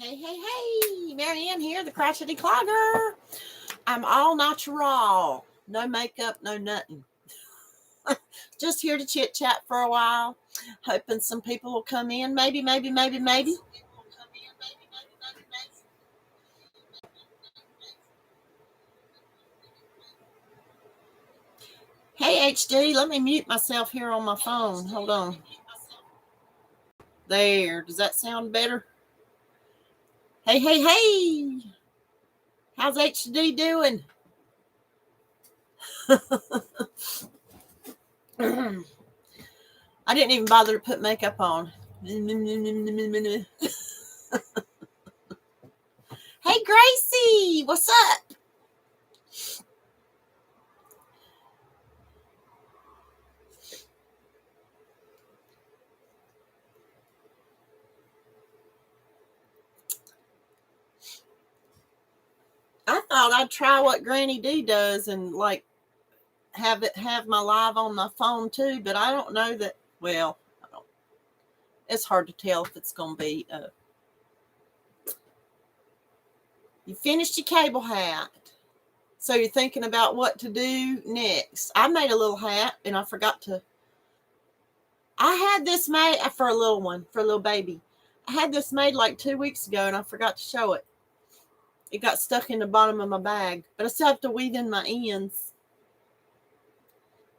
Hey, hey, hey, Marieanne here, the Crochety Clogger. I'm all natural. No makeup, no nothing. Just here to chit chat for a while. Hoping some people will come in. Maybe. Hey, HD, let me mute myself here on my phone. Hold on. There. Does that sound better? Hey, hey, hey. How's HD doing? I didn't even bother to put makeup on. Hey, Gracie, what's up? I thought I'd try what Granny D does and like have my live on my phone too, but I don't know that. Well, it's hard to tell if it's going to be. You finished your cable hat, so you're thinking about what to do next. I made a little hat, and I forgot to. I had this made for a little one, for a little baby. I had this made like 2 weeks ago, and I forgot to show it. It got stuck in the bottom of my bag, but I still have to weave in my ends.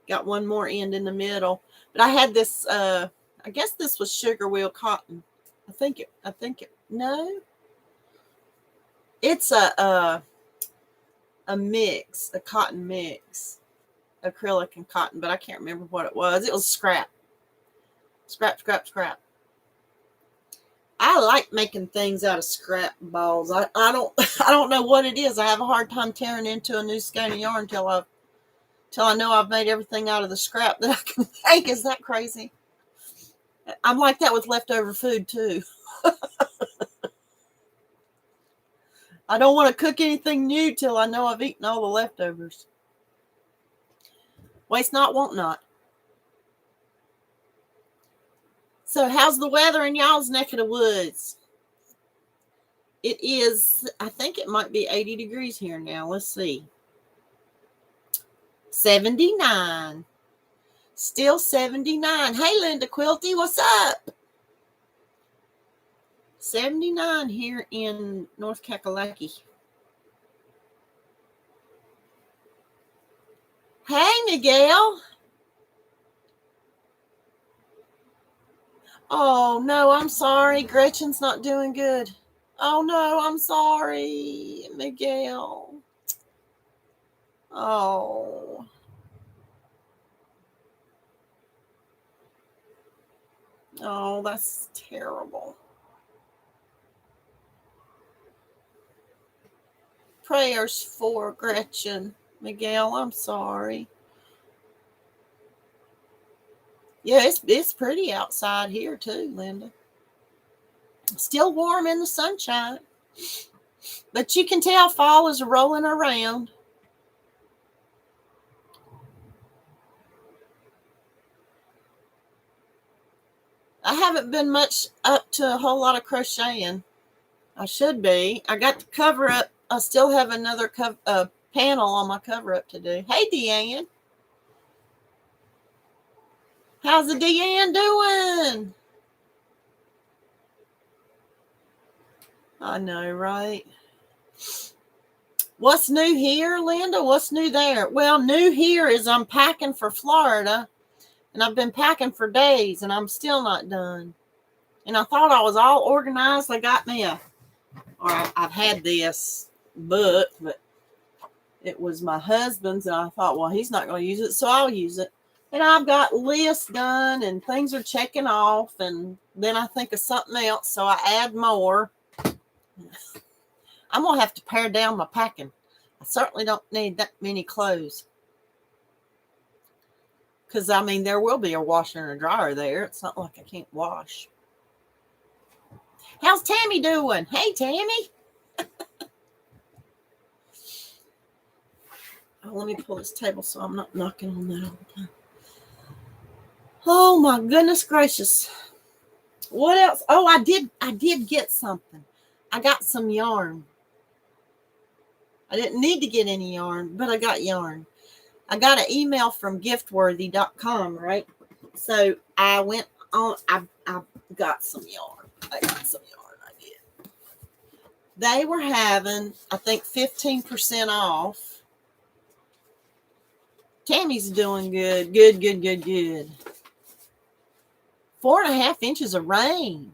Got one more end in the middle, but I had this. I guess this was sugar wheel cotton. I think it. No, it's a mix, a cotton mix, acrylic and cotton, but I can't remember what it was. It was scrap. I like making things out of scrap balls. I don't know what it is. I have a hard time tearing into a new skein of yarn till I know I've made everything out of the scrap that I can make. Is that crazy? I'm like that with leftover food too. I don't want to cook anything new till I know I've eaten all the leftovers. Waste not, want not. So how's the weather in y'all's neck of the woods? It is, I think it might be 80 degrees here now. Let's see. 79. Still 79. Hey, Linda Quilty, what's up? 79 here in North Kakalaki. Hey, Miguel. Oh, no, I'm sorry. Gretchen's not doing good. Oh, no, I'm sorry, Miguel. Oh. Oh, that's terrible. Prayers for Gretchen. Miguel, I'm sorry. Yeah, it's pretty outside here too, Linda. Still warm in the sunshine. But you can tell fall is rolling around. I haven't been much up to a whole lot of crocheting. I should be. I got the cover up. I still have another panel on my cover up to do. Hey, Deanne. How's the Deanne doing? I know, right? What's new here, Linda? What's new there? Well, new here is I'm packing for Florida, and I've been packing for days, and I'm still not done. And I thought I was all organized. I got me I've had this book, but it was my husband's, and I thought, well, he's not going to use it, so I'll use it. And I've got lists done, and things are checking off, and then I think of something else, so I add more. I'm going to have to pare down my packing. I certainly don't need that many clothes. Because, I mean, there will be a washer and a dryer there. It's not like I can't wash. How's Tammy doing? Hey, Tammy. Oh, let me pull this table so I'm not knocking on that all the time. Oh, my goodness gracious. What else? Oh, I did get something. I got some yarn. I didn't need to get any yarn, but I got yarn. I got an email from giftworthy.com, right? So I went on, I got some yarn. I got some yarn, I did. They were having, I think, 15% off. Tammy's doing good. Good, good, good, good. 4.5 inches of rain.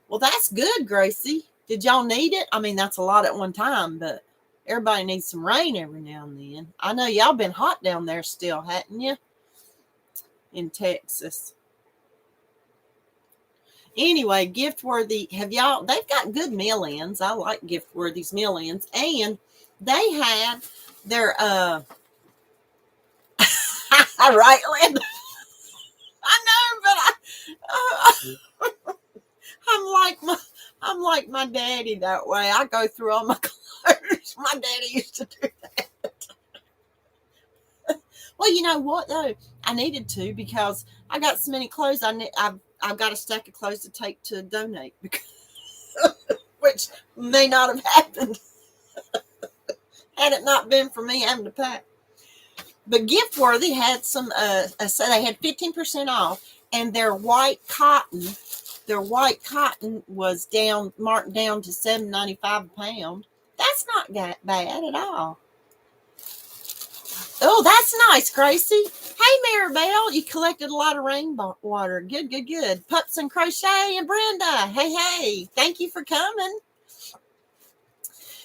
Well, that's good, Gracie. Did y'all need it? I mean, that's a lot at one time, but everybody needs some rain every now and then. I know y'all been hot down there still, hadn't you? In Texas. Anyway, Giftworthy, have y'all, they've got good mail-ins. I like Giftworthy's mail-ins. And they had their, right, Linda? I know, but I'm like my daddy that way. I go through all my clothes. My daddy used to do that. Well, you know what though? I needed to because I got so many clothes. I've got a stack of clothes to take to donate, because, which may not have happened had it not been for me having to pack. But Giftworthy had some. So they had 15% off, and their white cotton was marked down to $7.95 a pound. That's not bad at all. Oh, that's nice, Gracie. Hey, Maribel, you collected a lot of rainwater. Good, good, good. Pups and Crochet and Brenda. Hey. Thank you for coming.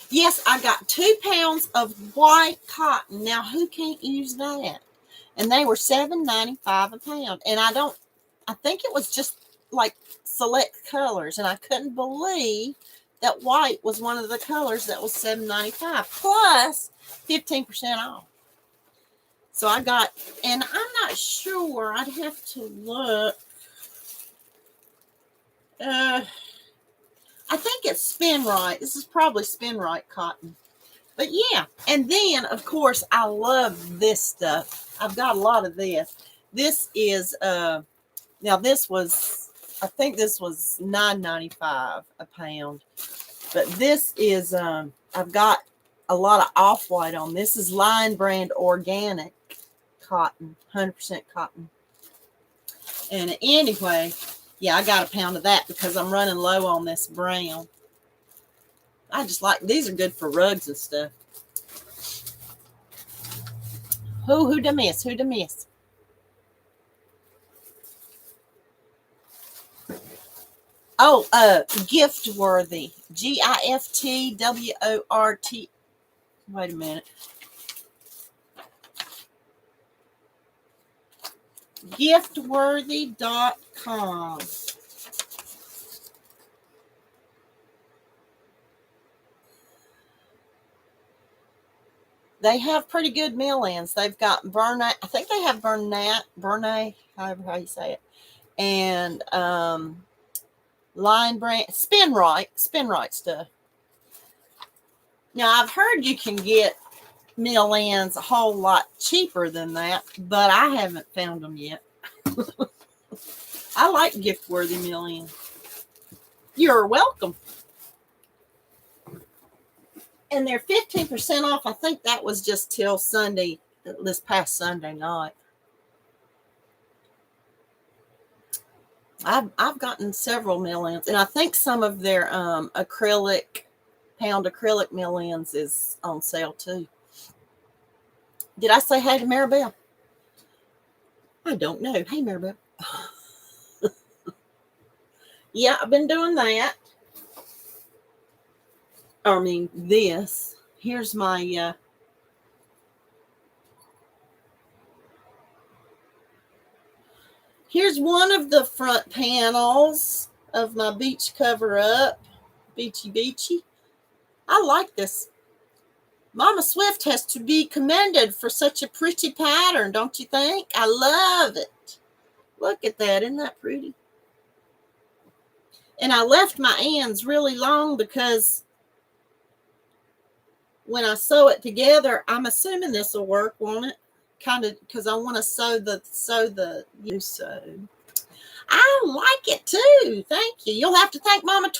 Yes, I got 2 pounds of white cotton. Now, who can't use that? And they were $7.95 a pound. And I think it was just like select colors. And I couldn't believe that white was one of the colors that was $7.95 plus 15% off. So I got, and I'm not sure, I'd have to look. I think it's Spin Right. This is probably Spin Right cotton. But yeah, and then, of course, I love this stuff. I've got a lot of this. This is, now this was, I think this was $9.95 a pound. But this is, I've got a lot of off-white on. This is Lion Brand Organic cotton, 100% cotton. And anyway, yeah, I got a pound of that because I'm running low on this brown. I just like, these are good for rugs and stuff. Who to miss? Who to miss? Oh, Giftworthy. Giftwort. Wait a minute. Giftworthy.com. They have pretty good mail-ins. They've got Bernat. I think they have Bernat, however how you say it, and Lion Brand, Spin Right stuff. Now I've heard you can get mail-ins a whole lot cheaper than that, but I haven't found them yet. I like Giftworthy mail-in. You're welcome. And they're 15% off. I think that was just till Sunday, this past Sunday night. I've gotten several mail-ins, and I think some of their pound acrylic mail-ins is on sale too. Did I say hey to Maribel? I don't know. Hey, Maribel. Yeah, I've been doing that. I mean, this. Here's my here's one of the front panels of my beach cover up. Beachy. I like this. Mama Swift has to be commended for such a pretty pattern, don't you think? I love it. Look at that. Isn't that pretty? And I left my ends really long because when I sew it together, I'm assuming this will work, won't it? Kind of, because I want to sew the I like it too. Thank you. You'll have to thank Mama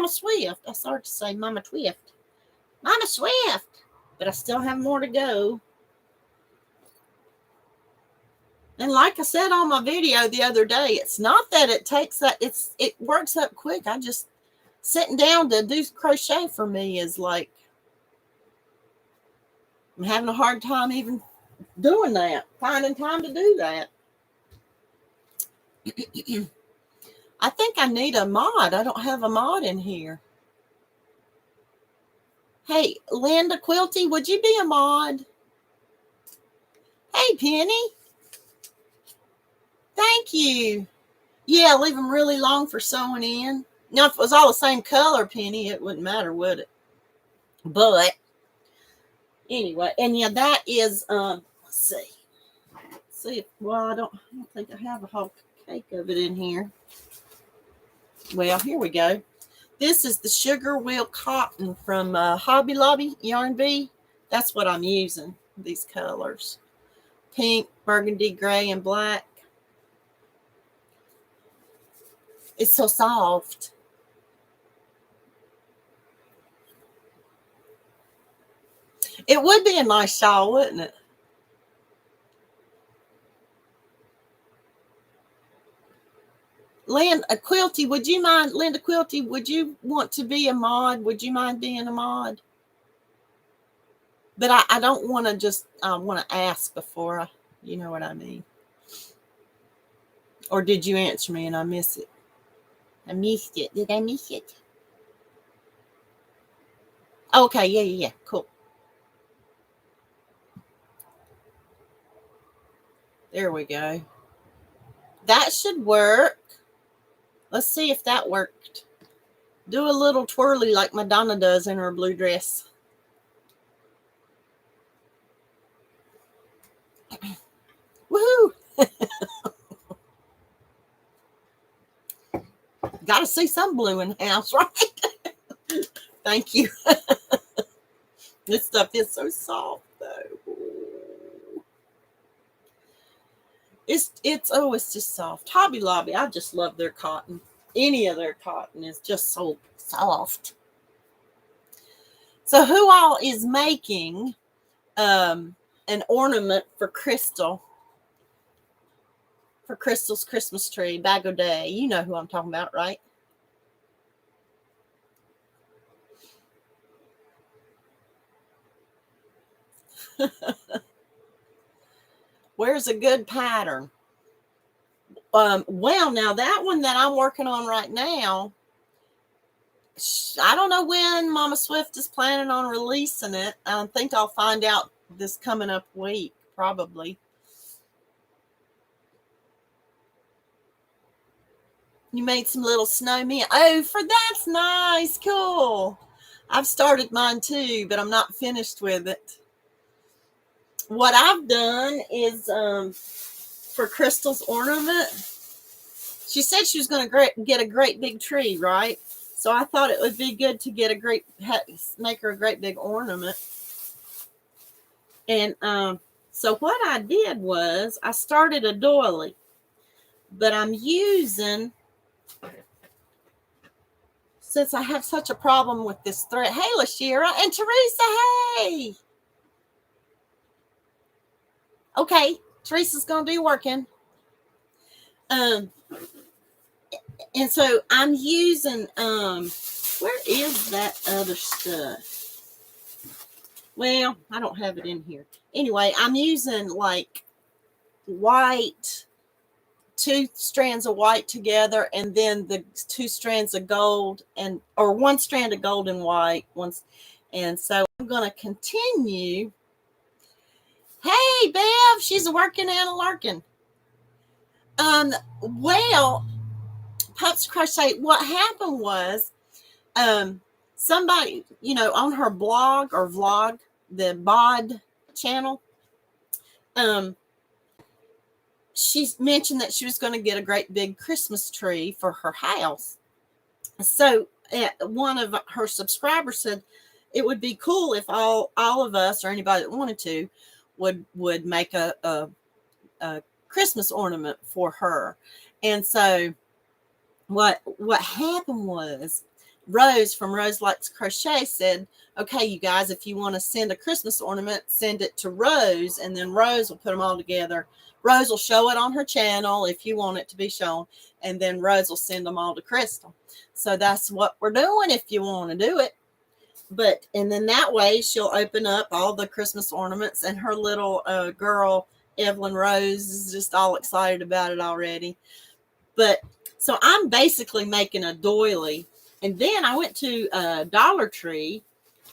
Swift. I started to say Mama Twift. Mama Swift. But I still have more to go. And like I said on my video the other day, it's not that it takes that, it works up quick. I just, sitting down to do crochet for me is like, I'm having a hard time even doing that, finding time to do that. I think I need a mod. I don't have a mod in here. Hey, Linda Quilty, would you be a mod? Hey, Penny. Thank you. Yeah, leave them really long for sewing in. Now, if it was all the same color, Penny, it wouldn't matter, would it? But anyway, and yeah, that is, let's see. Well, I don't think I have a whole cake of it in here. Well, here we go. This is the Sugar Wheel Cotton from Hobby Lobby Yarn Bee. That's what I'm using, these colors. Pink, burgundy, gray, and black. It's so soft. It would be a nice shawl, wouldn't it? Linda Quilty, would you mind, Linda Quilty, would you want to be a mod? Would you mind being a mod? But I don't want to just, I want to ask before you know what I mean. Or did you answer me and I miss it? I missed it. Did I miss it? Okay, yeah, cool. There we go. That should work. Let's see if that worked. Do a little twirly like Madonna does in her blue dress. Woohoo! Got to see some blue in the house, right? Thank you. This stuff is so soft, though. It's just soft. Hobby Lobby, I just love their cotton. Any of their cotton is just so soft. So who all is making an ornament for Crystal? For Crystal's Christmas tree, Bag O' Day. You know who I'm talking about, right? Where's a good pattern? Well, now that one that I'm working on right now, I don't know when Mama Swift is planning on releasing it. I think I'll find out this coming up week, probably. You made some little snowmen. Oh, that's nice. Cool. I've started mine too, but I'm not finished with it. What I've done is for Crystal's ornament, she said she was going to get a great big tree, right? So I thought it would be good to get make her a great big ornament. And so what I did was I started a doily, but I'm using, since I have such a problem with this thread. Hey, Lashira and Teresa, hey. Okay, Teresa's going to be working. And so I'm using, where is that other stuff? Well, I don't have it in here. Anyway, I'm using like white, 2 strands of white together, and then the 2 strands of gold, or 1 strand of gold and white. And so I'm going to continue. Hey, Bev, she's working and a larking. Well, Pups Crochet, what happened was, somebody, on her blog or vlog, the bod channel, she mentioned that she was going to get a great big Christmas tree for her house. So one of her subscribers said it would be cool if all of us, or anybody that wanted to, would make a Christmas ornament for her. And so what happened was Rose from Rose Likes Crochet said, okay, you guys, if you want to send a Christmas ornament, send it to Rose, and then Rose will put them all together. Rose will show it on her channel if you want it to be shown, and then Rose will send them all to Crystal. So that's what we're doing if you want to do it. But, and then that way she'll open up all the Christmas ornaments, and her little girl, Evelyn Rose, is just all excited about it already. But so I'm basically making a doily. And then I went to Dollar Tree,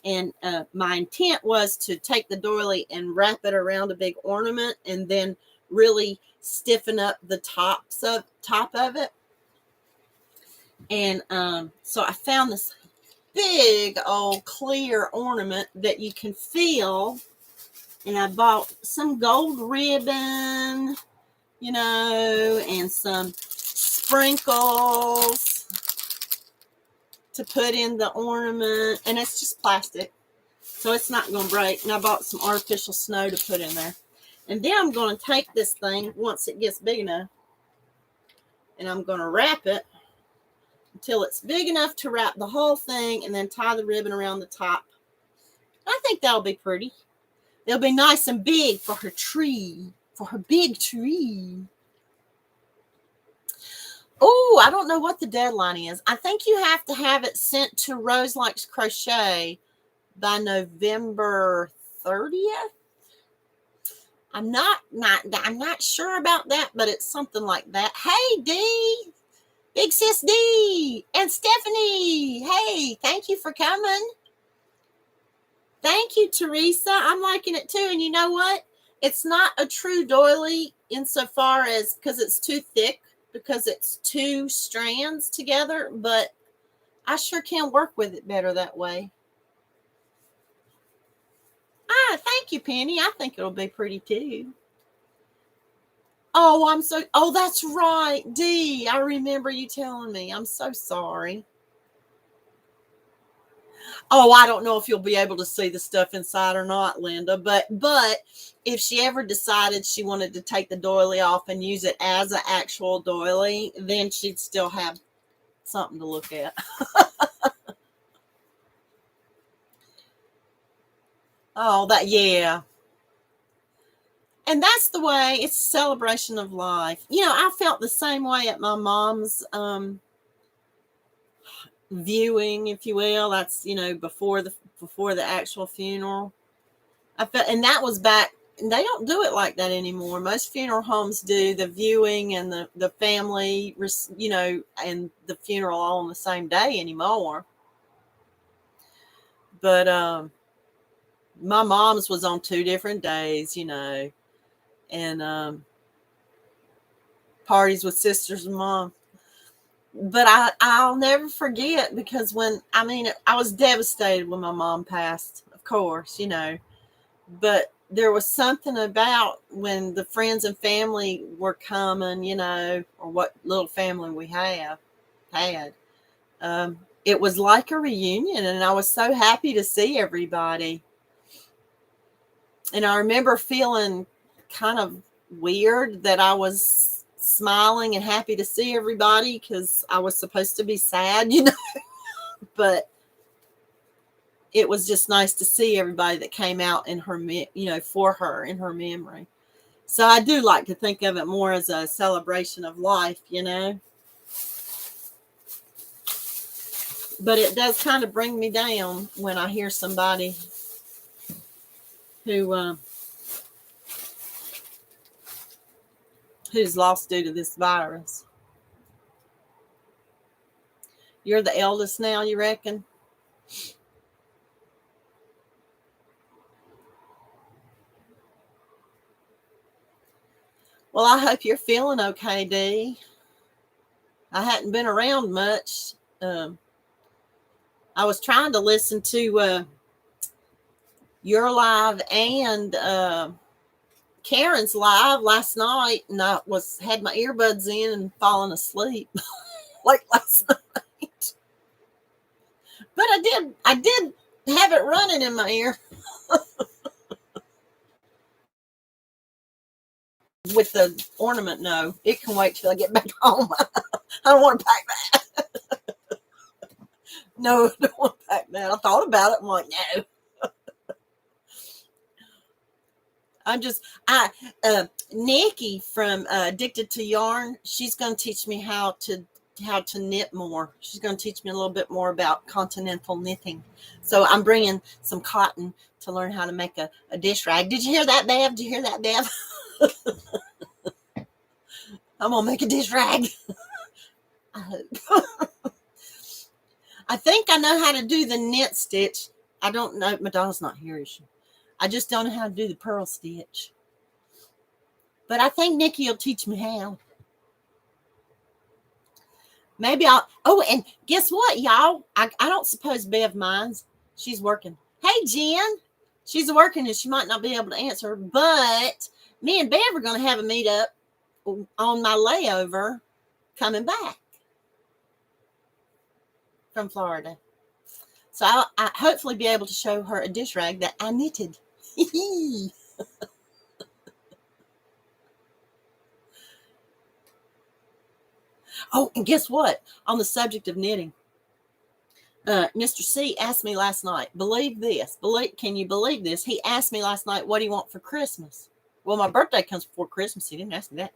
and my intent was to take the doily and wrap it around a big ornament and then really stiffen up the top of it. And so I found this big old clear ornament that you can feel. And I bought some gold ribbon, you know, and some sprinkles to put in the ornament, and it's just plastic, so it's not going to break. And I bought some artificial snow to put in there. And then I'm going to take this thing once it gets big enough, and I'm going to wrap it until it's big enough to wrap the whole thing, and then tie the ribbon around the top. I think that'll be pretty. It'll be nice and big for her tree, for her big tree. Oh, I don't know what the deadline is. I think you have to have it sent to Rose Likes Crochet by November 30th. I'm not sure about that, but it's something like that. Hey, Dee, Big Sis Dee, and Stephanie. Hey, thank you for coming. Thank you, Teresa. I'm liking it too. And you know what? It's not a true doily insofar as because it's too thick, because it's two strands together, but I sure can work with it better that way. Ah, thank you, Penny. I think it'll be pretty too. Oh, that's right, Dee. I remember you telling me. I'm so sorry. Oh, I don't know if you'll be able to see the stuff inside or not, Linda, but if she ever decided she wanted to take the doily off and use it as an actual doily, then she'd still have something to look at. Oh, yeah. And that's the way, it's a celebration of life. You know, I felt the same way at my mom's viewing, if you will. That's, you know, before the actual funeral. I felt, and that was back, they don't do it like that anymore. Most funeral homes do the viewing and the family, you know, and the funeral all on the same day anymore. But my mom's was on 2 different days, you know, and parties with sisters and mom. But I'll never forget, because I was devastated when my mom passed, of course, you know, but there was something about when the friends and family were coming, you know, or what little family we had. It was like a reunion, and I was so happy to see everybody. And I remember feeling kind of weird that I was smiling and happy to see everybody, because I was supposed to be sad, you know, but it was just nice to see everybody that came out in her, you know, for her in her memory. So I do like to think of it more as a celebration of life, you know. But it does kind of bring me down when I hear somebody who's lost due to this virus. You're the eldest now, you reckon? Well, I hope you're feeling okay, Dee. I hadn't been around much. I was trying to listen to your live and Karen's live last night, and I had my earbuds in and falling asleep like last night. But I did have it running in my ear. with the ornament, no. It can wait till I get back home. I don't want to pack that. No, I don't want to pack that. I thought about it. I'm like, no. Nikki from Addicted to Yarn, she's going to teach me how to knit more. She's going to teach me a little bit more about continental knitting. So I'm bringing some cotton to learn how to make a dish rag. Did you hear that, Bev? Did you hear that, Bev? I'm going to make a dish rag. I hope. I think I know how to do the knit stitch. I don't know. Madonna's not here, is she? I just don't know how to do the purl stitch. But I think Nikki will teach me how. Maybe I'll. Oh, and guess what, y'all? I don't suppose Bev minds. She's working. Hey, Jen. She's working and she might not be able to answer. But me and Bev are going to have a meetup on my layover coming back from Florida. So I'll hopefully be able to show her a dish rag that I knitted. Oh, and guess what? On the subject of knitting, Mr. C asked me last night, can you believe this? He asked me last night, what do you want for Christmas? Well, my birthday comes before Christmas. He didn't ask me that.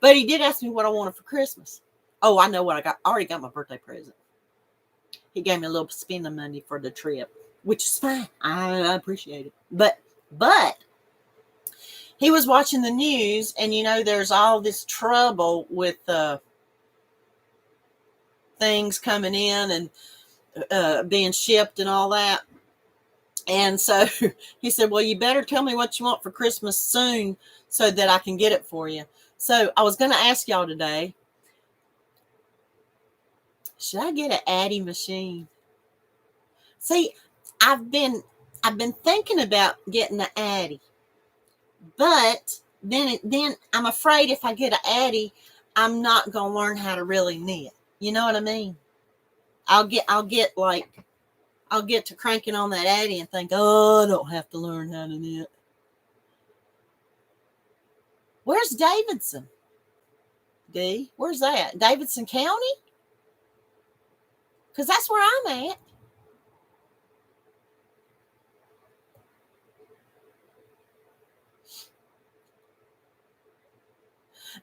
But he did ask me what I wanted for Christmas. Oh, I know what I got. I already got my birthday present. He gave me a little spending money for the trip, which is fine. I appreciate it. But he was watching the news, and there's all this trouble with things coming in and being shipped and all that. And so he said, well, you better tell me what you want for Christmas soon so that I can get it for you. So I was going to ask y'all today, should I get an Addy machine? See, I've been thinking about getting an Addy, but then I'm afraid if I get an Addy, I'm not going to learn how to really knit. You know what I mean? I'll get to cranking on that Addy and think, oh, I don't have to learn how to knit. Where's Davidson? D? Where's that? Davidson County? Because that's where I'm at.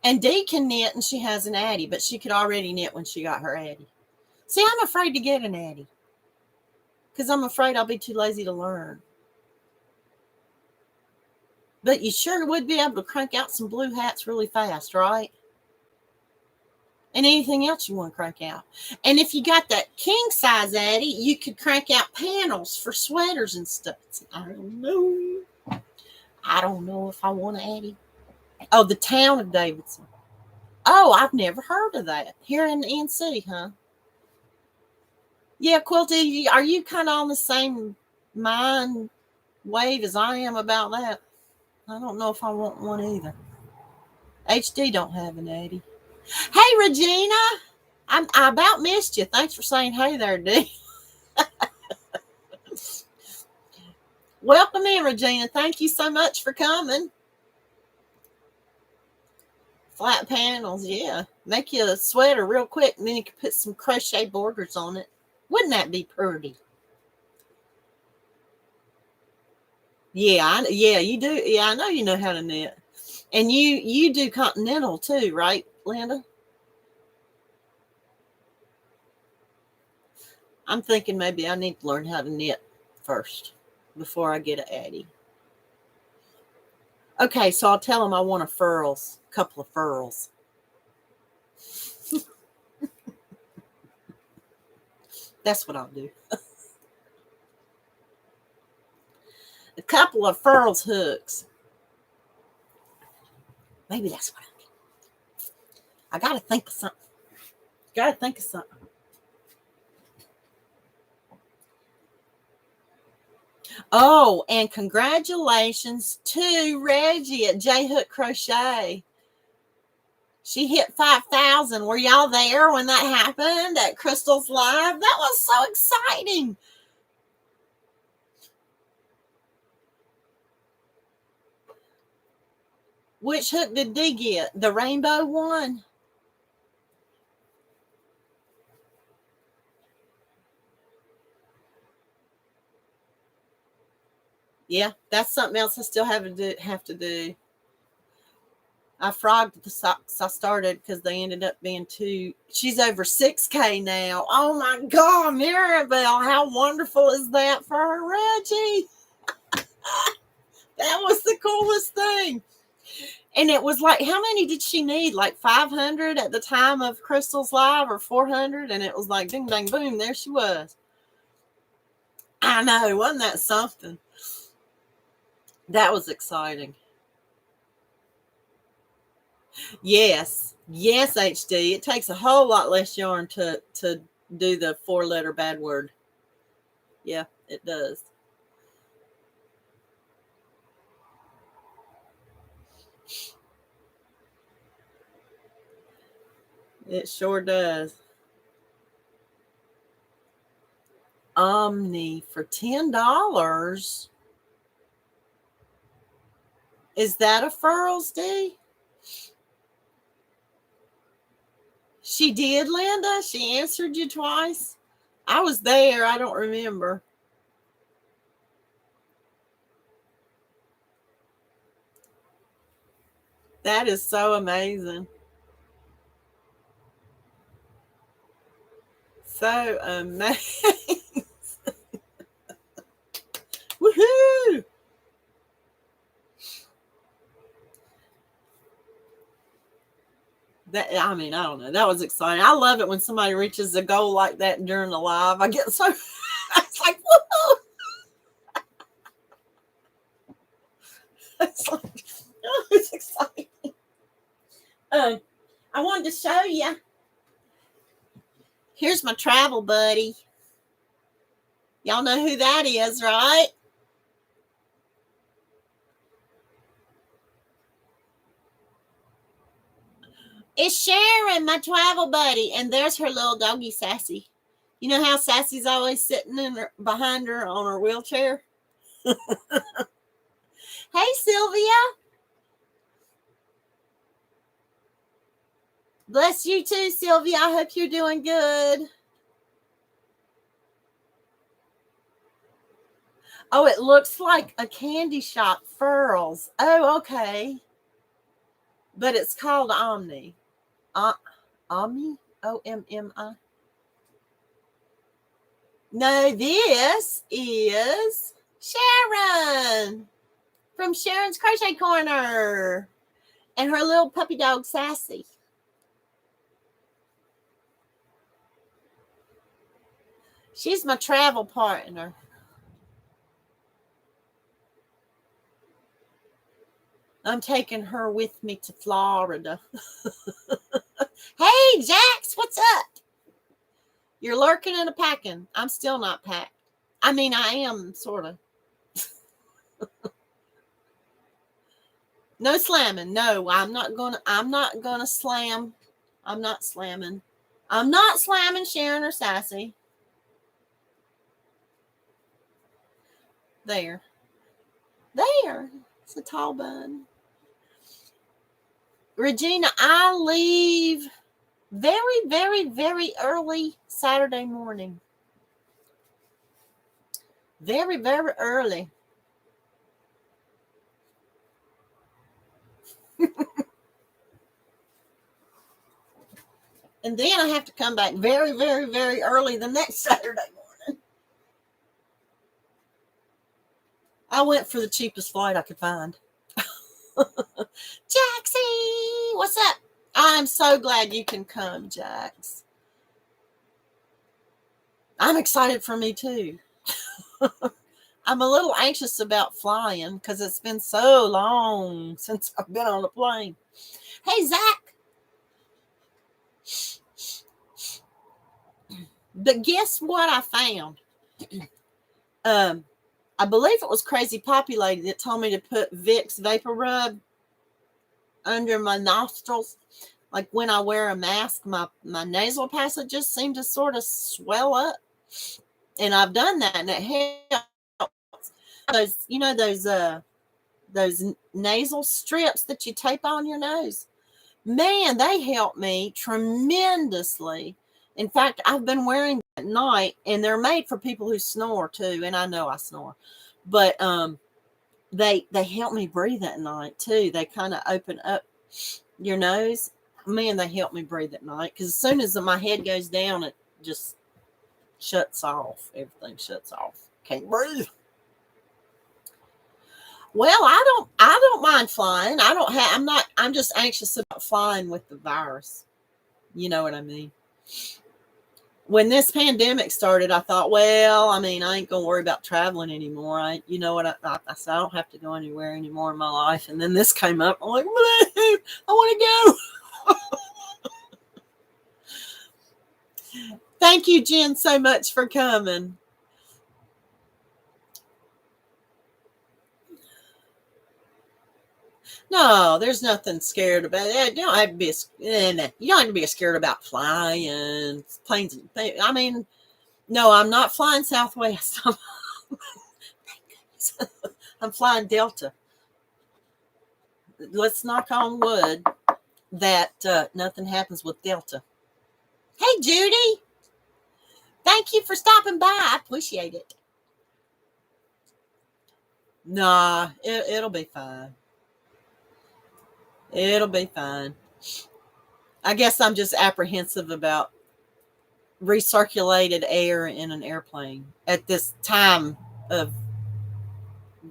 And Dee can knit, and she has an Addy, but she could already knit when she got her Addy. See, I'm afraid to get an Addy because I'm afraid I'll be too lazy to learn. But you sure would be able to crank out some blue hats really fast, right? And anything else you want to crank out. And if you got that king size Addy, you could crank out panels for sweaters and stuff. I don't know. I don't know if I want an Addy. Oh, the town of Davidson. Oh, I've never heard of that. Here in the NC, huh? Yeah, Quilty, are you kind of on the same mind wave as I am about that? I don't know if I want one either. HD don't have an Addy. Hey, Regina. I about missed you. Thanks for saying hey there, D. Welcome in, Regina. Thank you so much for coming. Flat panels, yeah. Make you a sweater real quick, and then you can put some crochet borders on it. Wouldn't that be pretty? Yeah, you do. Yeah, I know you know how to knit. And you do continental too, right, Linda? I'm thinking maybe I need to learn how to knit first before I get an Addy. Okay, so I'll tell them I want a couple of furls. That's what I'll do. A couple of furls hooks. Maybe that's what I'll do. I got to think of something. Oh, and congratulations to Reggie at J Hook Crochet. She hit 5,000. Were y'all there when that happened at Crystal's Live? That was so exciting. Which hook did Dee get? The rainbow one? Yeah, that's something else I still have to do. I frogged the socks I started because they ended up being too. She's over 6K now. Oh my God, Maribel, how wonderful is that for her, Reggie? That was the coolest thing. And it was like, how many did she need? Like 500 at the time of Crystal's Live, or 400? And it was like, ding, dang, boom, there she was. I know, wasn't that something? That was exciting. Yes, HD. It takes a whole lot less yarn to do the 4-letter bad word. Yeah, it does. It sure does. Omni for $10. Is that a furls, D? She did, Linda? She answered you twice? I was there. I don't remember. That is so amazing. So amazing. Woohoo! I don't know. That was exciting. I love it when somebody reaches a goal like that during the live. I get so it's like, woohoo! It's like, oh, it's exciting. I wanted to show you. Here's my travel buddy. Y'all know who that is, right? It's Sharon, my travel buddy. And there's her little doggy, Sassy. You know how Sassy's always sitting behind her on her wheelchair? Hey, Sylvia. Bless you too, Sylvia. I hope you're doing good. Oh, it looks like a candy shop, furls. Oh, okay. But it's called Omni. Omni? OMMI? No, this is Sharon from Sharon's Crochet Corner and her little puppy dog, Sassy. She's my travel partner. I'm taking her with me to Florida. Hey, Jax, what's up? You're lurking and a packing. I'm still not packed. I mean, I am, sort of. No slamming. No, I'm not gonna slam. I'm not slamming. I'm not slamming Sharon or Sassy. There. It's a tall bun. Regina, I leave very, very, very early Saturday morning. Very, very early. And then I have to come back very, very, very early the next Saturday morning. I went for the cheapest flight I could find. Jaxie, what's up? I'm so glad you can come, Jax. I'm excited for me too. I'm a little anxious about flying because it's been so long since I've been on a plane. Hey, Zach. But guess what I found? I believe it was Crazy Poppy Lady that told me to put Vicks Vapor Rub under my nostrils. Like when I wear a mask, my nasal passages seem to sort of swell up. And I've done that, and it helps. Those those nasal strips that you tape on your nose. Man, they help me tremendously. In fact, I've been wearing them at night, and they're made for people who snore too. And I know I snore, but they help me breathe at night too. They kind of open up your nose. Man, they help me breathe at night, because as soon as my head goes down, it just shuts off. Everything shuts off. Can't breathe. Well, I don't mind flying. I'm just anxious about flying with the virus. You know what I mean? When this pandemic started, I thought, well, I mean, I ain't gonna worry about traveling anymore. You know what I said, I don't have to go anywhere anymore in my life. And then this came up. I'm like, I want to go. Thank you, Jen, so much for coming. No, there's nothing scared about it. You don't have to be scared about flying planes. I mean, no, I'm not flying Southwest. I'm flying Delta. Let's knock on wood that nothing happens with Delta. Hey, Judy. Thank you for stopping by. I appreciate it. Nah, it'll be fine. It'll be fine. I guess I'm just apprehensive about recirculated air in an airplane at this time of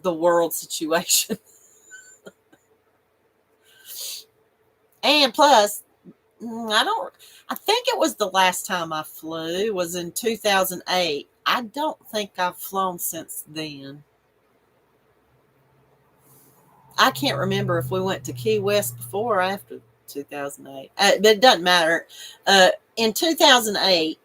the world situation. And plus, I think it was the last time I flew was in 2008. I don't think I've flown since then. I can't remember if we went to Key West before or after 2008. But it doesn't matter. In 2008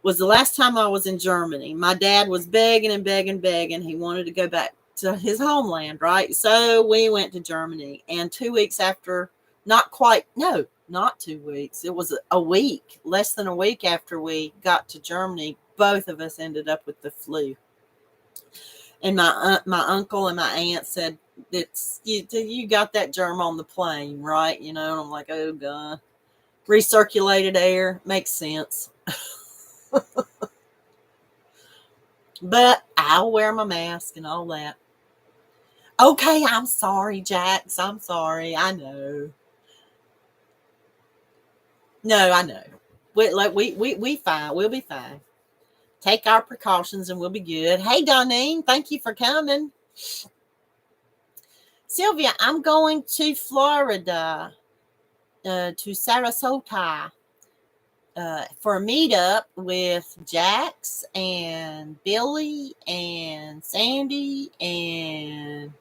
was the last time I was in Germany. My dad was begging and begging, begging. He wanted to go back to his homeland, right? So we went to Germany. And 2 weeks after, not 2 weeks. It was a week, less than a week after we got to Germany, both of us ended up with the flu. And my uncle and my aunt said, you got that germ on the plane, right? You know, and I'm like, oh God. Recirculated air makes sense. But I'll wear my mask and all that. Okay, I'm sorry, Jax. I'm sorry. I know. No, I know. We fine. We'll be fine. Take our precautions and we'll be good. Hey, Donine, thank you for coming. Sylvia, I'm going to Florida, to Sarasota, for a meetup with Jax and Billy and Sandy and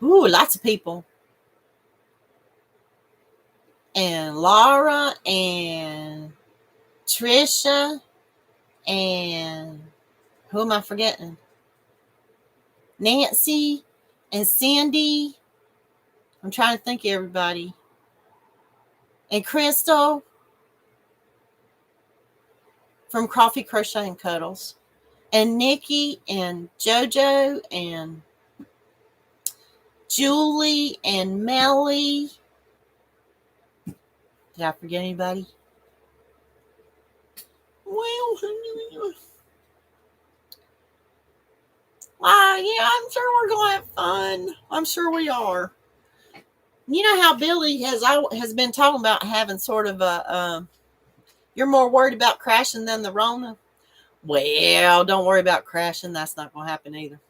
lots of people. And Laura and Trisha and who am I forgetting? Nancy and Cindy. I'm trying to think of everybody. And Crystal from Coffee, Crochet, and Cuddles. And Nikki and JoJo and Julie and Melly. Did I forget anybody? Well, yeah, I'm sure we're going to have fun. I'm sure we are. You know how Billy has been talking about having sort of a, you're more worried about crashing than the Rona? Well, don't worry about crashing. That's not going to happen either.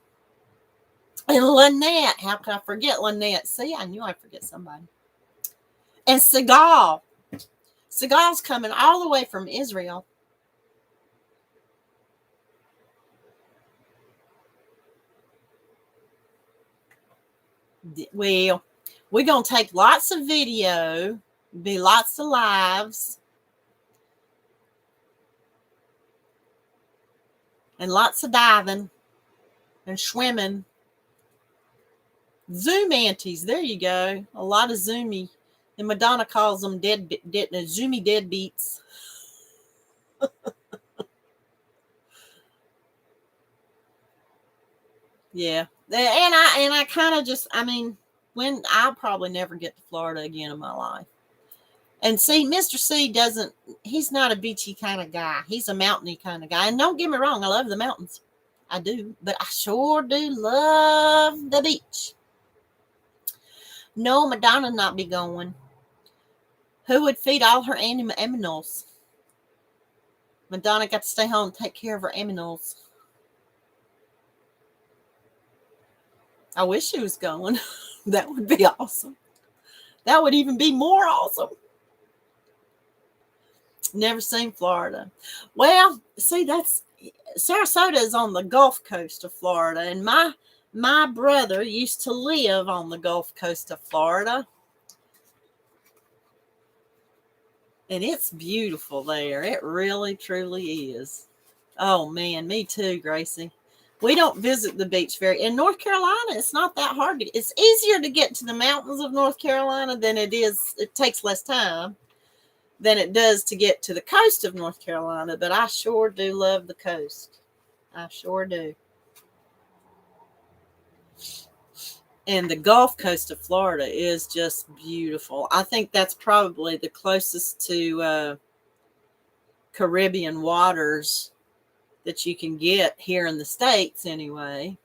And Lynette, how could I forget Lynette? See, I knew I'd forget somebody. And Seagal. Seagal's coming all the way from Israel. Well, we're going to take lots of video, be lots of lives, and lots of diving and swimming. Zoom aunties, there you go. A lot of zoomy. And Madonna calls them zoomy deadbeats. Yeah, I kind of just, when I'll probably never get to Florida again in my life. And see, Mr. C he's not a beachy kind of guy. He's a mountainy kind of guy. And don't get me wrong, I love the mountains. I do. But I sure do love the beach. No, Madonna not be going. Who would feed all her animals? Madonna got to stay home and take care of her animals. I wish she was going. That would be awesome. That would even be more awesome. Never seen Florida. Well, see, Sarasota is on the Gulf Coast of Florida, and my brother used to live on the Gulf Coast of Florida. And it's beautiful there. It really, truly is. Oh, man, me too, Gracie. We don't visit the beach in North Carolina, it's not that hard. It's easier to get to the mountains of North Carolina than it takes less time than it does to get to the coast of North Carolina, but I sure do love the coast. I sure do. And the Gulf Coast of Florida is just beautiful. I think that's probably the closest to Caribbean waters that you can get here in the States anyway.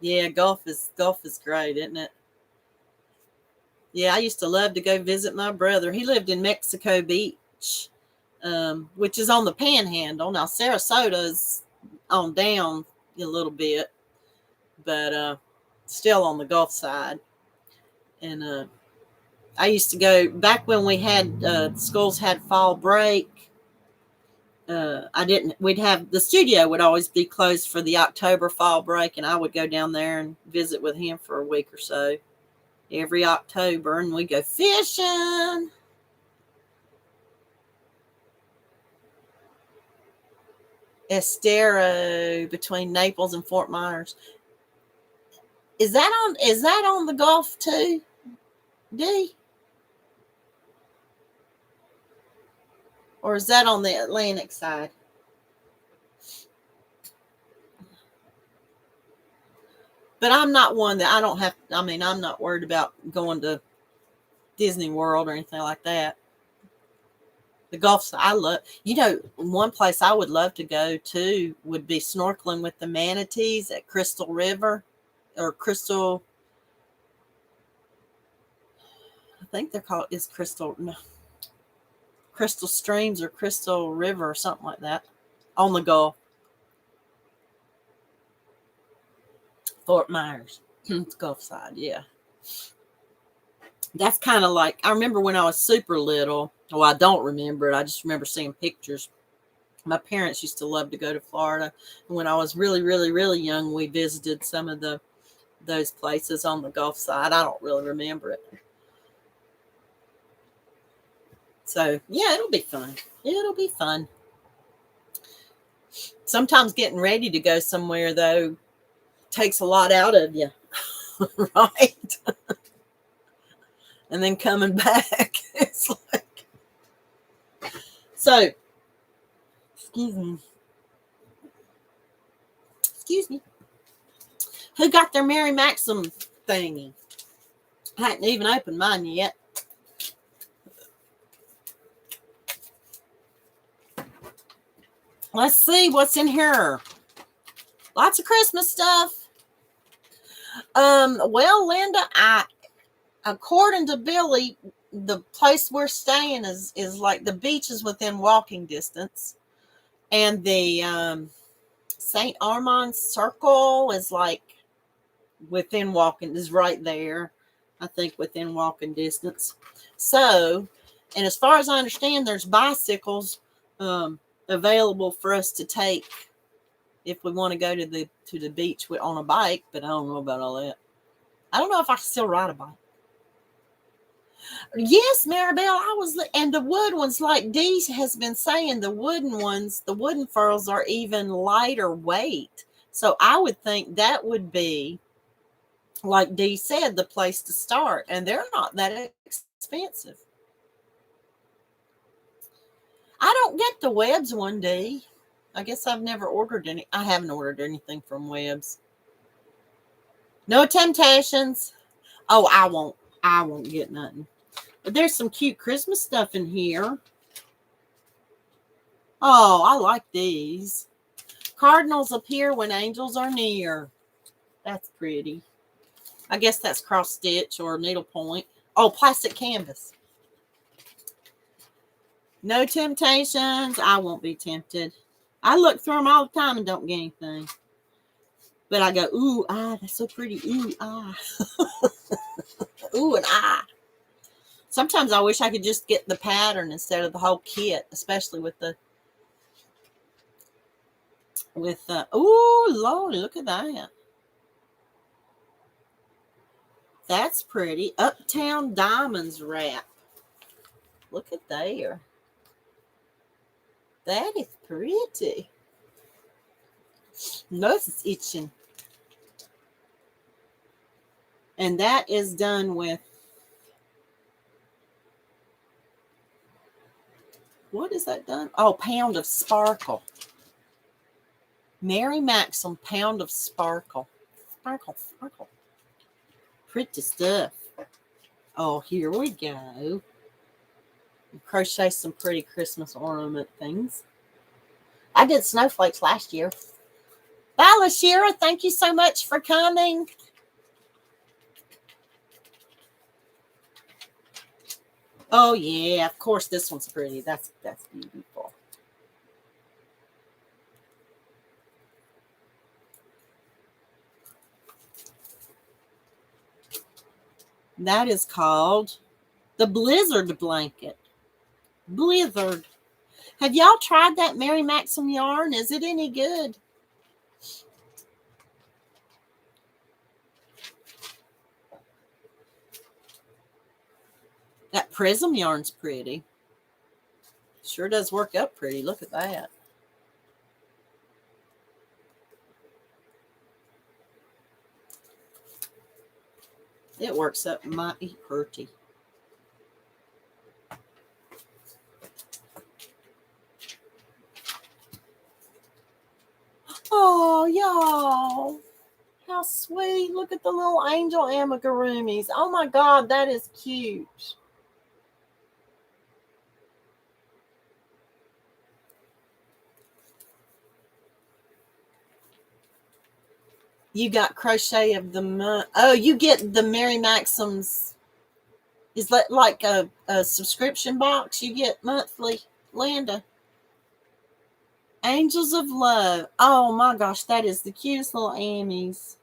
Yeah, Gulf is great, isn't it? Yeah, I used to love to go visit my brother. He lived in Mexico Beach, which is on the Panhandle. Now, Sarasota's on down a little bit, but still on the Gulf side. And I used to go back when we had schools had fall break. We'd have the studio would always be closed for the October fall break, and I would go down there and visit with him for a week or so every October, and we go fishing. Estero between Naples and Fort Myers. Is that on the Gulf too, D? Or is that on the Atlantic side? But I'm not one that I'm not worried about going to Disney World or anything like that. The Gulf side, I love, one place I would love to go to would be snorkeling with the manatees at Crystal River or Crystal. I think they're called Crystal Streams or Crystal River or something like that on the Gulf. Fort Myers, it's Gulf side, yeah. That's kind of like, I remember when I was super little. Well, I don't remember it. I just remember seeing pictures. My parents used to love to go to Florida. And when I was really, really, really young, we visited some of those places on the Gulf side. I don't really remember it. So, yeah, it'll be fun. It'll be fun. Sometimes getting ready to go somewhere, though, takes a lot out of you. Right? And then coming back, it's like, so, excuse me, who got their Mary Maxim thingy? I hadn't even opened mine yet. Let's see what's in here. Lots of Christmas stuff. Well, Linda, according to Billy, the place we're staying is like the beach is within walking distance, and the St. Armand Circle is like within walking, is right there, I think, within walking distance. So, and as far as I understand, there's bicycles available for us to take if we want to go to the beach on a bike, but I don't know about all that. I don't know if I can still ride a bike. Yes, Maribel, and the wood ones, like Dee has been saying, the wooden furls are even lighter weight. So I would think that would be, like Dee said, the place to start. And they're not that expensive. I don't get the Webs one day. I guess I've never ordered any. I haven't ordered anything from Webs. No Temptations. Oh, I won't. I won't get nothing. But there's some cute Christmas stuff in here. Oh, I like these. Cardinals appear when angels are near. That's pretty. I guess that's cross stitch or needlepoint. Oh, plastic canvas. No Temptations. I won't be tempted. I look through them all the time and don't get anything. But I go, ooh, ah, that's so pretty. Ooh, ah. Ooh, and ah. Sometimes I wish I could just get the pattern instead of the whole kit, especially with the, ooh, Lord, look at that. That's pretty. Uptown Diamonds wrap. Look at there. That is pretty. Nose is itching. And that is done with, what is that done? Oh, Pound of Sparkle. Mary Maxim, Pound of Sparkle. Sparkle, sparkle. Pretty stuff. Oh, here we go. Crochet some pretty Christmas ornament things. I did snowflakes last year. Bye, LaShira. Thank you so much for coming. Oh, yeah. Of course, this one's pretty. That's beautiful. That is called the Blizzard Blanket. Blizzard. Have y'all tried that Mary Maxim yarn? Is it any good? That Prism yarn's pretty. Sure does work up pretty. Look at that. It works up mighty pretty. Oh, y'all. How sweet. Look at the little angel amigurumis. Oh, my God. That is cute. You got crochet of the month. Oh, you get the Mary Maxim's. Is that like a subscription box you get monthly, Linda? Angels of Love. Oh my gosh, that is the cutest little Ammies.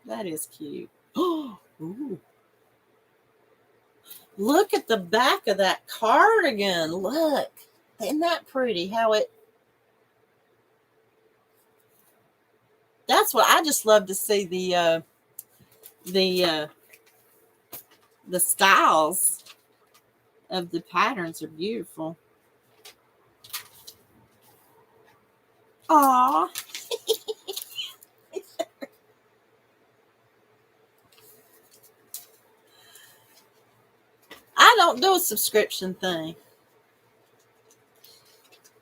That is cute. Oh, ooh. Look at the back of that cardigan. Look. Isn't that pretty? How it. That's what I just love to see the styles of the patterns are beautiful. Aw. I don't do a subscription thing.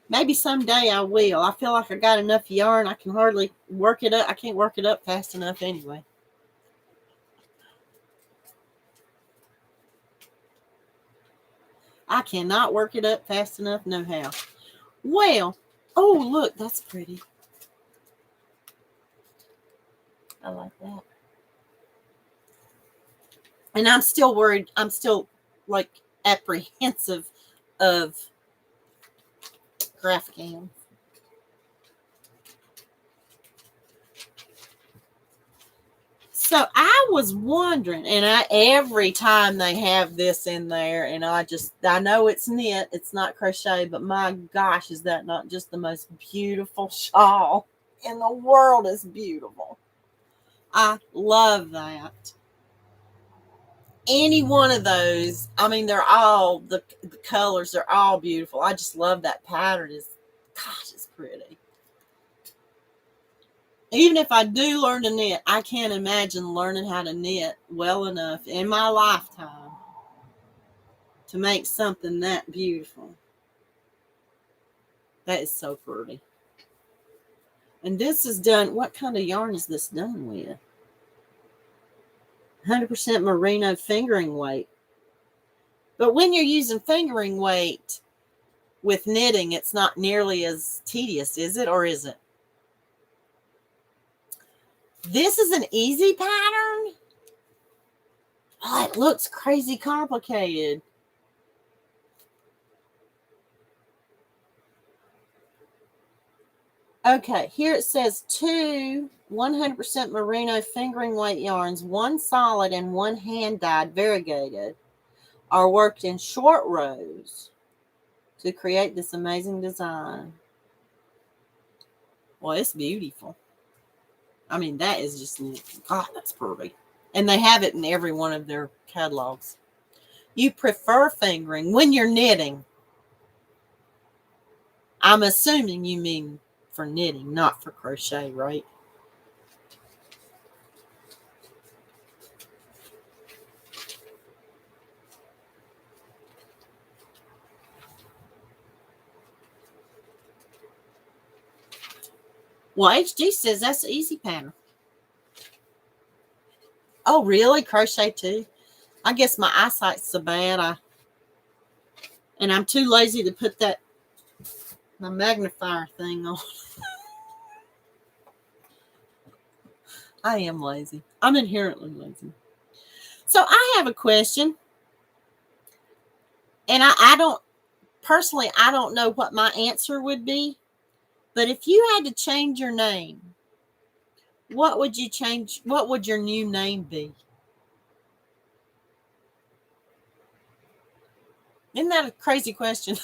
Maybe someday I will. I feel like I got enough yarn. I can hardly work it up. I can't work it up fast enough anyway. I cannot work it up fast enough, no how. Well, oh, look, that's pretty. I like that. And I'm still worried. I'm still, like, apprehensive of graphic hands. So I was wondering, and every time they have this in there, and I know it's knit, it's not crochet, but my gosh, is that not just the most beautiful shawl in the world? Is beautiful. I love that. Any one of those, I mean, they're all, the colors are all beautiful. I just love that pattern. Gosh, it's pretty. Even if I do learn to knit, I can't imagine learning how to knit well enough in my lifetime to make something that beautiful. That is so pretty. And this is done, what kind of yarn is this done with? 100% merino fingering weight. But when you're using fingering weight with knitting, it's not nearly as tedious, is it? Or is it? This is an easy pattern. Oh, it looks crazy complicated. Okay, here it says 2 100% merino fingering weight yarns, one solid and one hand-dyed variegated, are worked in short rows to create this amazing design. Well, it's beautiful. I mean, that is just, God, that's pretty. And they have it in every one of their catalogs. You prefer fingering when you're knitting. I'm assuming you mean for knitting, not for crochet, right? Well, HG says that's an easy pattern. Oh, really? Crochet too? I guess my eyesight's so bad. And I'm too lazy to put my magnifier thing on. I am lazy. I'm inherently lazy. So I have a question. And I don't, personally, I don't know what my answer would be. But if you had to change your name, what would you change? What would your new name be? Isn't that a crazy question?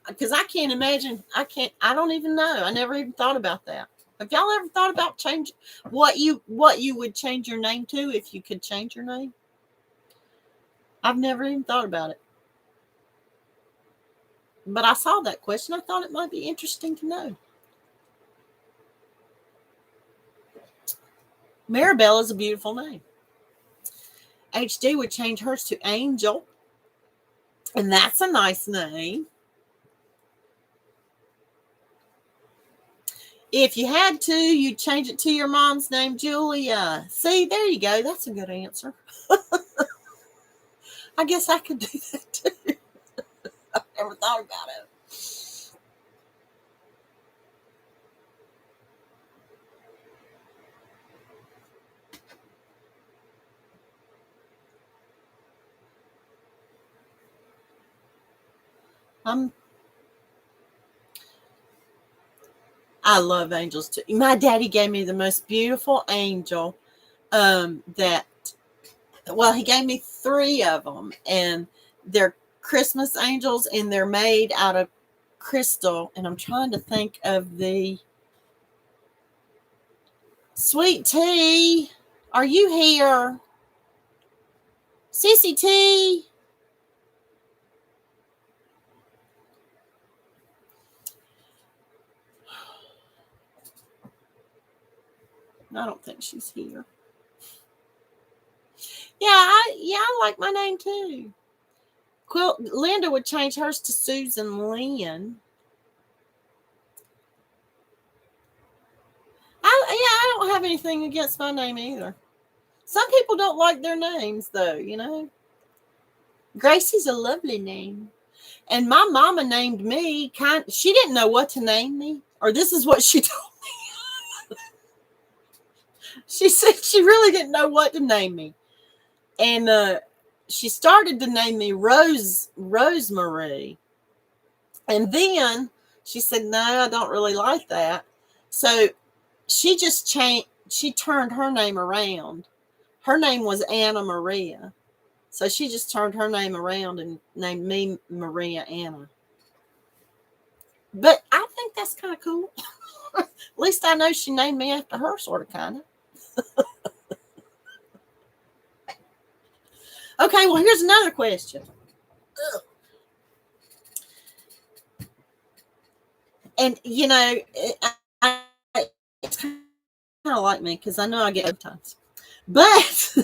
Because I can't imagine. I don't even know. I never even thought about that. Have y'all ever thought about change what you would change your name to if you could change your name? I've never even thought about it. But I saw that question. I thought it might be interesting to know. Maribel is a beautiful name. HD would change hers to Angel. And that's a nice name. If you had to, you'd change it to your mom's name, Julia. See, there you go. That's a good answer. I guess I could do that too. I've never thought about it. I love angels too. My daddy gave me the most beautiful angel he gave me 3 of them, and they're Christmas angels, and they're made out of crystal. And I'm trying to think of the Sweet Tea. Are you here? Sissy T. I don't think she's here. Yeah, I like my name too. Linda would change hers to Susan Lynn. I don't have anything against my name either. Some people don't like their names though, you know. Gracie's a lovely name. And my mama named me she didn't know what to name me, or this is what she told me. She said she really didn't know what to name me. And she started to name me Rosemary. And then she said, no, I don't really like that. So she just she turned her name around. Her name was Anna Maria. So she just turned her name around and named me Maria Anna. But I think that's kind of cool. At least I know she named me after her, sort of, kind of. Okay, well, here's another question. And, you know, it's kind kind of like me because I know I get times. But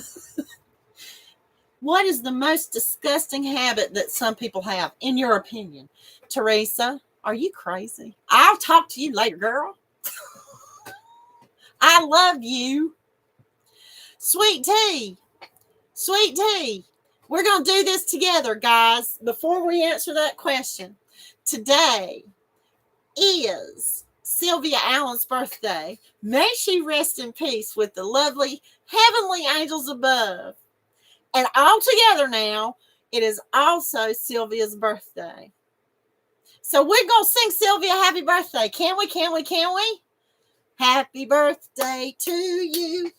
what is the most disgusting habit that some people have, in your opinion? Teresa, are you crazy? I'll talk to you later, girl. I love you. Sweet tea. Sweet tea. We're going to do this together, guys. Before we answer that question, today is Sylvia Allen's birthday. May she rest in peace with the lovely heavenly angels above. And all together now, it is also Sylvia's birthday. So we're going to sing Sylvia happy birthday. Can we? Can we? Can we? Happy birthday to you.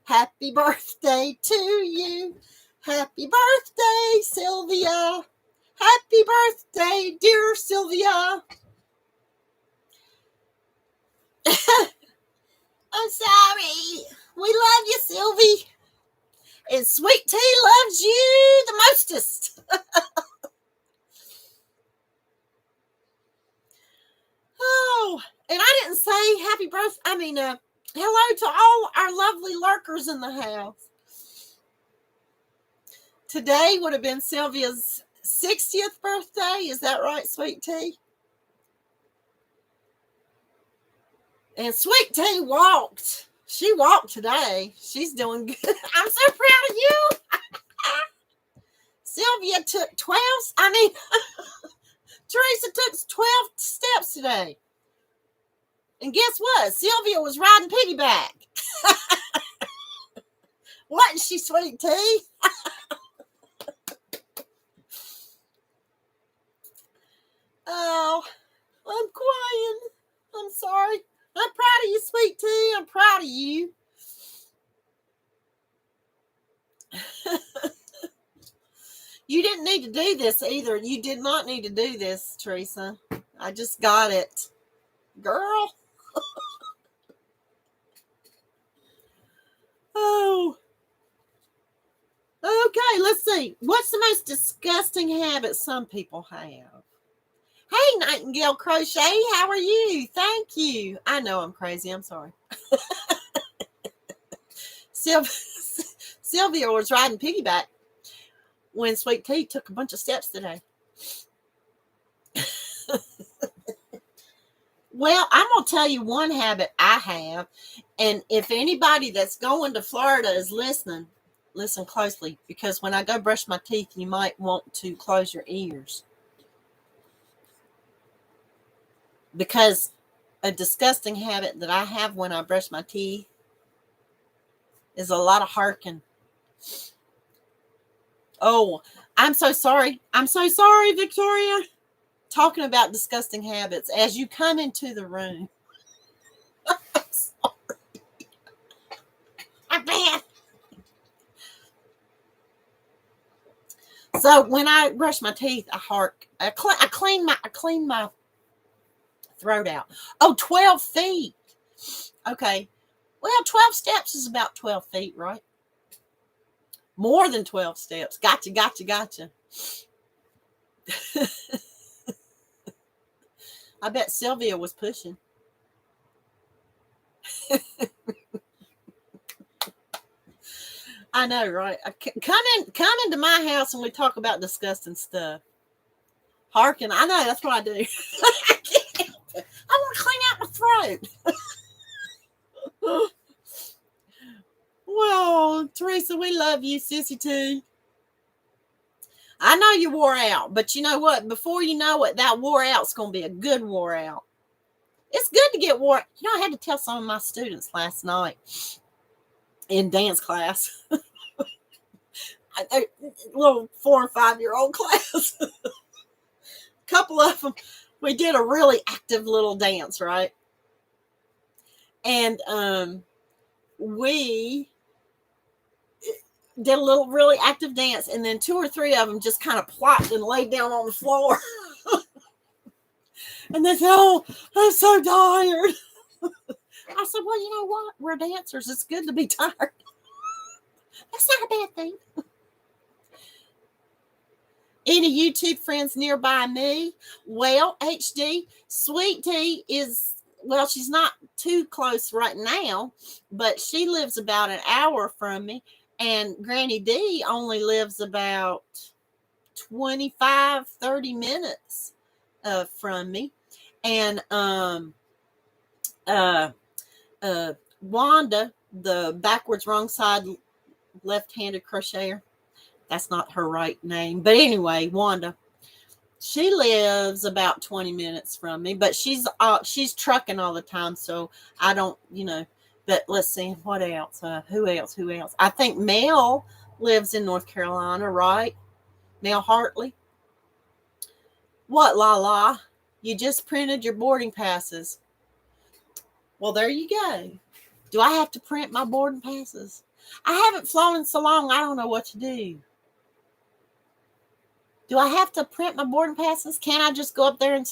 Happy birthday to you. Happy birthday, Sylvia. Happy birthday, dear Sylvia. I'm sorry. We love you, Sylvie. And Sweet Tea loves you the mostest. Oh, and I didn't say happy birthday. Hello to all our lovely lurkers in the house. Today would have been Sylvia's 60th birthday. Is that right, Sweet Tea? And Sweet Tea walked. She walked today. She's doing good. I'm so proud of you. Sylvia took 12. Teresa took 12 steps today. And guess what? Sylvia was riding piggyback. Wasn't she, Sweet Tea? Oh, I'm crying. I'm sorry. I'm proud of you, Sweet Tea. I'm proud of you. You didn't need to do this either. You did not need to do this, Teresa. I just got it. Girl. Oh. Okay, let's see. What's the most disgusting habit some people have? Hey, Nightingale Crochet, how are you? Thank you. I know I'm crazy. I'm sorry. Sylvia was riding piggyback when Sweet Tea took a bunch of steps today. Well, I'm going to tell you one habit I have. And if anybody that's going to Florida is listening, listen closely. Because when I go brush my teeth, you might want to close your ears. Because a disgusting habit that I have when I brush my teeth is a lot of harking. Oh, I'm so sorry. I'm so sorry, Victoria. Talking about disgusting habits as you come into the room. I'm sorry. I'm bad. So when I brush my teeth, I hark. I clean my throat out. Oh, 12 feet. Okay. Well, 12 steps is about 12 feet, right? More than 12 steps. Gotcha. I bet Sylvia was pushing. I know, right? Come into my house and we talk about disgusting stuff. Harkin, I know, that's what I do. I want to clean out my throat. Well, Teresa, we love you, sissy too. I know you wore out, but you know what? Before you know it, that wore out's going to be a good wore out. It's good to get wore. You know, I had to tell some of my students last night in dance class, a little 4 or 5 year old class. A couple of them, we did a really active little dance, right? And we did a little really active dance, and then 2 or 3 of them just kind of plopped and laid down on the floor. And they said, "Oh, I'm so tired." I said, "Well, you know what? We're dancers. It's good to be tired. That's not a bad thing." Any YouTube friends nearby me? Well, HD, Sweet Tea is well, she's not too close right now, but she lives about an hour from me. And Granny D only lives about 25-30 minutes from me. And Wanda, the backwards wrong side left-handed crocheter, that's not her right name, but anyway, Wanda, she lives about 20 minutes from me, but she's trucking all the time, so I don't, but let's see, what else? Who else? I think Mel lives in North Carolina, right? Mel Hartley. What, La? You just printed your boarding passes. Well, there you go. Do I have to print my boarding passes? I haven't flown in so long, I don't know what to do. Do I have to print my boarding passes? Can't I just go up there and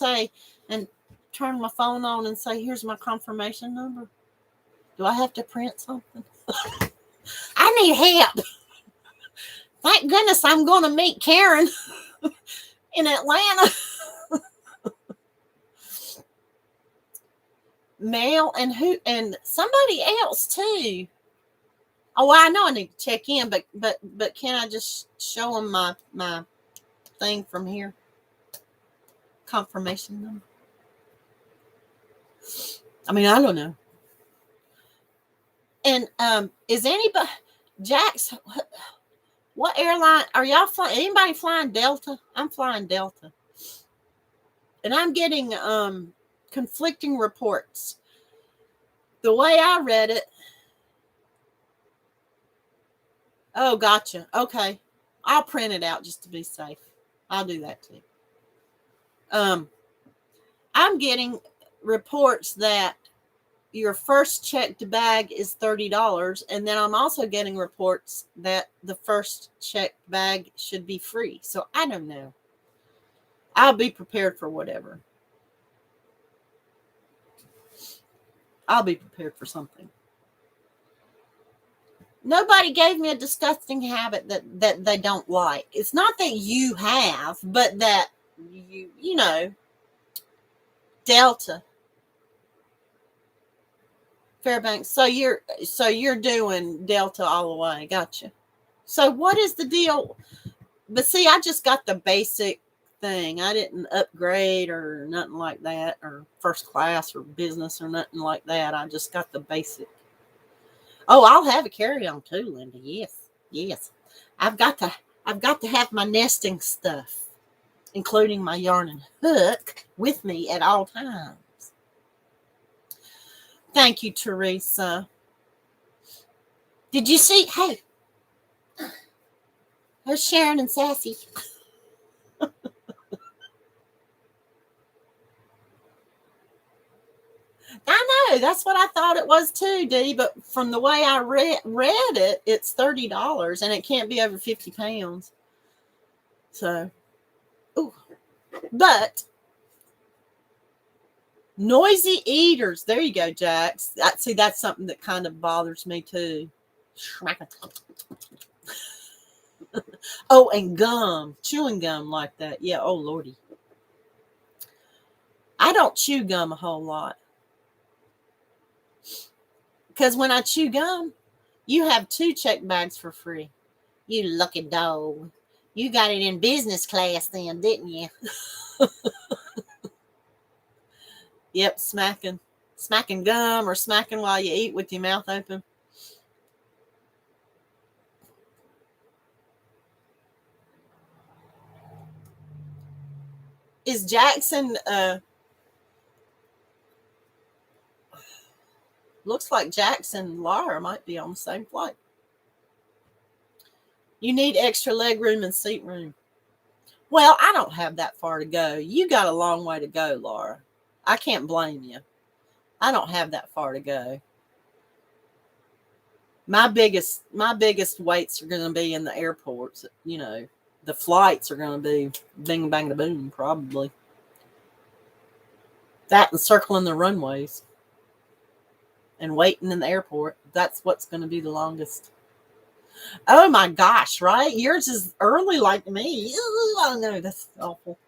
turn my phone on and say, here's my confirmation number? Do I have to print something? I need help. Thank goodness I'm going to meet Karen in Atlanta. Mel and somebody else too. Oh, I know I need to check in, but can I just show them my thing from here? Confirmation number. I mean, I don't know. And is anybody, Jax, what airline are y'all flying? Anybody flying Delta? I'm flying Delta. And I'm getting conflicting reports. The way I read it. Oh, gotcha. Okay. I'll print it out just to be safe. I'll do that too. I'm getting reports that your first checked bag is $30, and then I'm also getting reports that the first checked bag should be free. So I don't know. I'll be prepared for whatever. I'll be prepared for something. Nobody gave me a disgusting habit that they don't like. It's not that you have, but that you know, Delta, Fairbanks. So you're doing Delta all the way. Gotcha. So what is the deal? But see, I just got the basic thing. I didn't upgrade or nothing like that, or first class or business or nothing like that. I just got the basic. Oh, I'll have a carry-on too, Linda. Yes. I've got to have my nesting stuff, including my yarn and hook, with me at all times. Thank you, Teresa. Did you see? Hey, there's Sharon and Sassy. I know, that's what I thought it was too, Dee, but from the way I read it, it's $30 and it can't be over 50 pounds. So, ooh. But noisy eaters. There you go, Jax. See, that's something that kind of bothers me too. Oh, and gum. Chewing gum like that. Yeah, oh lordy. I don't chew gum a whole lot. Because when I chew gum, you have 2 check bags for free. You lucky dog. You got it in business class then, didn't you? Yep, smacking gum or smacking while you eat with your mouth open. Is Jackson, looks like Jackson and Laura might be on the same flight. You need extra leg room and seat room. Well, I don't have that far to go. You got a long way to go, Laura. I can't blame you. I don't have that far to go. My biggest waits are going to be in the airports. You know, the flights are going to be bing, bang, da boom, probably. That and circling the runways and waiting in the airport. That's what's going to be the longest. Oh my gosh, right? Yours is early like me. Ooh, I know, that's awful.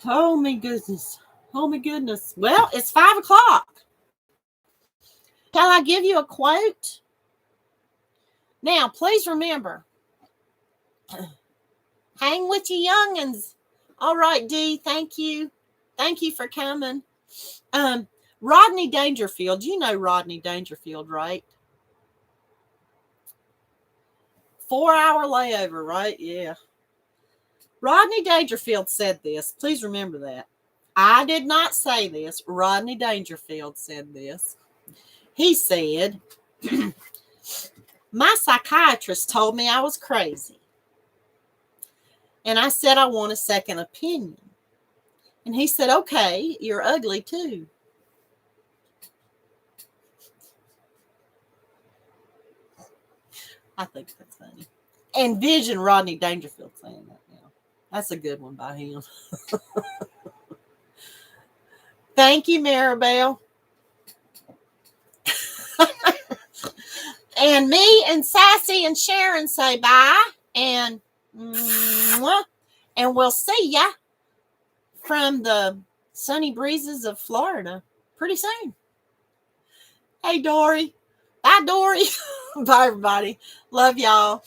Oh my goodness. Oh my goodness. Well, it's 5 o'clock. Shall I give you a quote? Now, please remember, hang with you youngins. All right, Dee, thank you. Thank you for coming. Rodney Dangerfield. You know Rodney Dangerfield, right? 4-hour layover, right? Yeah. Rodney Dangerfield said this. Please remember that. I did not say this. Rodney Dangerfield said this. He said, my psychiatrist told me I was crazy. And I said, I want a second opinion. And he said, okay, you're ugly too. I think that's funny. Envision Rodney Dangerfield saying that now. That's a good one by him. Thank you, Maribel. And me and Sassy and Sharon say bye. And we'll see ya from the sunny breezes of Florida pretty soon. Hey, Dory. Bye, Dory. Bye, everybody. Love y'all.